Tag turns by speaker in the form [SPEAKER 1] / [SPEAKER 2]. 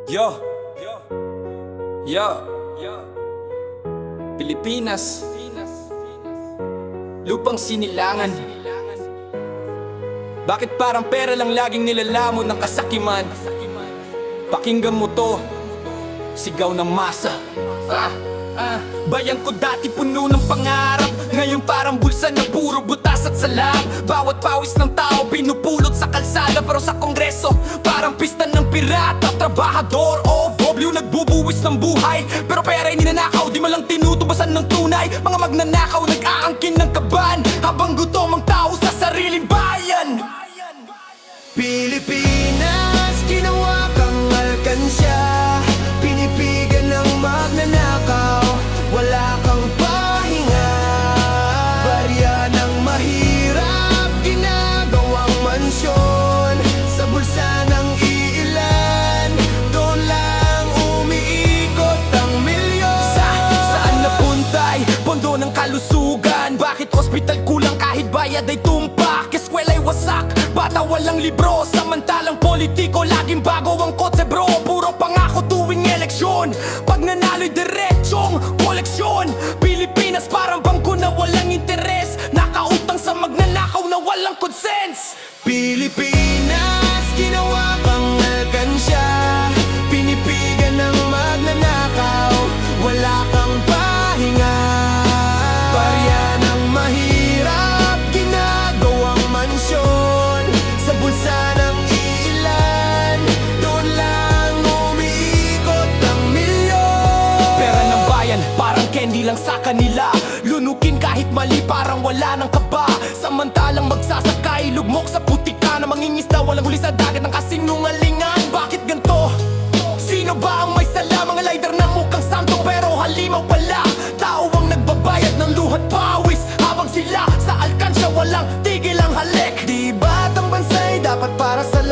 [SPEAKER 1] Yo, yo, Pilipinas, lupang sinilangan. Bakit parang pera lang laging nilalamon ng kasakiman? Pakinggan mo to, sigaw ng masa. Bayan ko dati puno ng pangarap, ngayon parang bulsa na puro butas at salam. Bawat pawis ng tao pinupulot sa kalsada, pero sa kongreso parang pista ng pirata. Trabahador o voblyo nagbubuwis ng buhay, pero pera ay ninanakaw, di malang tinutubasan ng tunay. Mga magnanakaw nag-aangkin ng kaban, habang gutom ang tao sa sariling bayan.
[SPEAKER 2] Pilipinas, ginawa kang alkansya, pinipigan ng magnanakaw, wala kang pahinga. Barya ng mahirap, ginagawang mansyon, sa bulsa ng iilan, doon lang umiikot ang milyon.
[SPEAKER 1] Saan napuntay? Pondo ng kalusugan. Bakit ospital kulang kahit bayad ay tumpak? Eskwela'y wasak, bata walang libro, samantalang politiko laging bago ang kotse bro. Puro pangako tuwing eleksyon, pag nanalo'y diretsong koleksyon. Pilipinas parang bangko na walang interes, nakautang sa magnanakaw na walang konsens.
[SPEAKER 2] Pilipinas, ginawa kang alkansya, pinipigan ng magnanakaw, wala kang pahinga. Barya ng mahirap, ginagawang mansyon, sa bulsa ng iilan, doon lang umiikot ang milyon.
[SPEAKER 1] Pera ng bayan, parang candy lang sa kanila, lunukin kahit mali parang wala ng kaba. Samantalang magsasakay, lugmok sa putika, na mangingisda walang huli sa dagat ng kasinungalingan. Bakit ganto? Sino ba ang may sala? Mga lighter na mukhang santo pero halimaw pala. Tao ang nagbabayad ng luhat pawis, habang sila sa alkansya walang tigil ang halik.
[SPEAKER 2] Di ba't ang bansa'y dapat para sa